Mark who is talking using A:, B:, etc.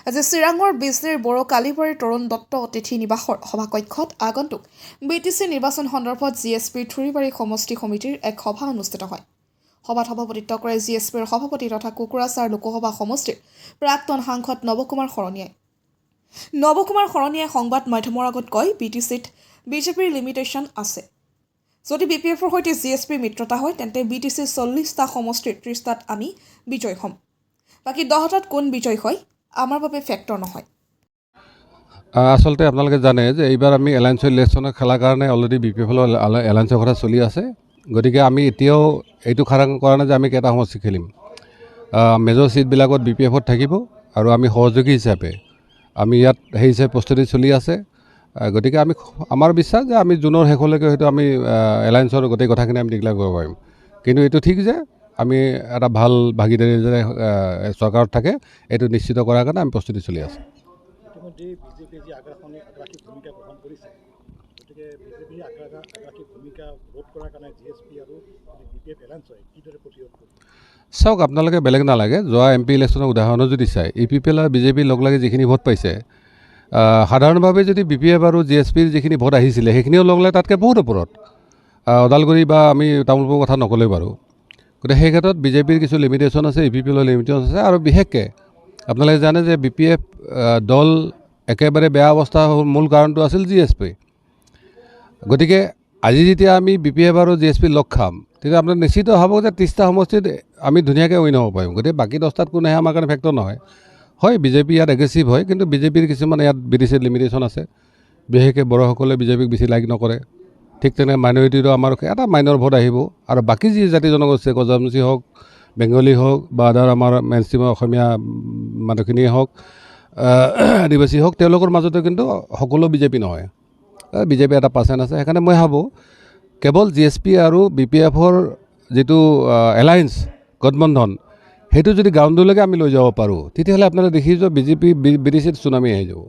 A: আজি চিৰাঙৰ বিজনীৰ বড়ো কালিবাৰীৰ তৰুণ দত্ত অতিথি নিবাসৰ সভাকক্ষত আগন্তুক বিটিচি নিৰ্বাচন সন্দৰ্ভত জিএছপিৰ থুৰিবাৰী সমষ্টি সমিতিৰ এক সভা অনুষ্ঠিত হয়। সভাত সভাপতিত্ব কৰে জিএছপিৰ সভাপতি তথা কুকুৰাচাৰ লোকসভা সমষ্টিৰ প্ৰাক্তন সাংসদ নৱকুমাৰ শৰণীয়াই। নৱকুমাৰ শৰণীয়াই সংবাদ মাধ্যমৰ আগত কয়, বিটিচিত বিজেপিৰ লিমিটেশ্যন আছে। যদি বিপিএফৰ সৈতে জিএছপিৰ মিত্ৰতা হয় তেন্তে বিটিচিৰ 40টা সমষ্টিৰ 30টাত আমি বিজয় হ'ম। বাকী 10টাত কোন বিজয় হয় আমাৰ বাবে ফেক্টৰ নহয়।
B: আচলতে আপোনালোকে জানে যে এইবাৰ আমি এলায়েন্সৰ ইলেকশ্যনৰ খেলাৰ কাৰণে অলৰেডি বিপিএফৰ এলায়েন্সৰ কথা চলি আছে। গতিকে আমি এতিয়াও এইটো খাৰাং কৰা নাই যে আমি কেইটা সমষ্টি খেলিম। মেজৰ ছিটবিলাকত বিপিএফত থাকিব আৰু আমি সহযোগী হিচাপে আমি ইয়াত সেই হিচাপে প্ৰস্তুতি চলি আছে। গতিকে আমাৰ বিশ্বাস যে আমি জুনৰ শেষলৈকে হয়তো আমি এলায়েন্সৰ গোটেই কথাখিনি আমি ডিক্লেয়াৰ কৰিব পাৰিম। কিন্তু এইটো ঠিক যে আমি এটা ভাল ভাগিদাৰী যে চৰকাৰত থাকে এইটো নিশ্চিত কৰাৰ কাৰণে আমি প্ৰস্তুতি চলি আছোঁ।
C: ইতিমধ্যে বিজেপিয়ে যি আগ্ৰাসী ভূমিকা গ্ৰহণ কৰিছে, গতিকে বিজেপিৰ আগ্ৰাসী ভূমিকা ৰোধ কৰাৰ কাৰণে জিএছপি আৰু বিপিএফ এলায়েন্স হয় কিদৰে প্ৰতিৰোধ কৰিব?
B: চাওক, আপোনালোকে বেলেগ নালাগে, যোৱা এম পি ইলেকশ্যনৰ উদাহৰণো যদি চায়, ইপিপিএল আৰু বিজেপিৰ লগ লাগি যিখিনি ভোট পাইছে, সাধাৰণভাৱে যদি বিপিএফ আৰু জিএছপিৰ যিখিনি ভোট আহিছিলে সেইখিনিও লগ লাগে তাতকৈ বহুত ওপৰত। ওদালগুৰি বা আমি তামোলপুৰৰ কথা নক'লেই বাৰু। গতিকে সেই ক্ষেত্ৰত বিজেপিৰ কিছু লিমিটেশ্যন আছে, ইপিপিএলৰ লিমিটেশ্যন আছে। আৰু বিশেষকৈ আপোনালোকে জানে যে বিপিএফ দল একেবাৰে বেয়া অৱস্থা মূল কাৰণটো আছিল জিএছপি। গতিকে আজি যেতিয়া আমি বিপিএফ আৰু জিএছপি লগ খাম তেতিয়া আপোনাৰ নিশ্চিত হ'ব যে 30টা সমষ্টিত আমি ধুনীয়াকৈ উইন হ'ব পাৰিম। গতিকে বাকী 10টাত কোন আহে আমাৰ কাৰণে ফেক্টৰ নহয়। হয়, বিজেপি ইয়াত এগ্ৰেছিভ হয়, কিন্তু বিজেপিৰ কিছুমান ইয়াত বিটিচিৰ লিমিটেশ্যন আছে। বিশেষকৈ বড়োসকলে বিজেপিক বেছি লাইক নকৰে। ঠিক তেনেকৈ মাইনৰিটিৰো আমাৰ এটা মাইনৰ ভোট আহিব আৰু বাকী যি জাতি জনগোষ্ঠী কজামচি হওক, বেংগলী হওক বা আদাৰ আমাৰ মেইনষ্ট্ৰীমৰ অসমীয়া মানুহখিনিয়ে হওক, আদিবাসী হওক, তেওঁলোকৰ মাজতে কিন্তু সকলো বিজেপি নহয়। বিজেপি এটা পাৰ্চেণ্ট আছে। সেইকাৰণে মই ভাবোঁ কেৱল জিএছপি আৰু বিপিএফৰ যিটো এলায়েন্স গঠবন্ধন সেইটো যদি গ্ৰাউণ্ডলৈকে আমি লৈ যাব পাৰোঁ তেতিয়াহ'লে আপোনালোকে দেখিছোঁ বিজেপি বিটিচিত চুনামি আহি যাব।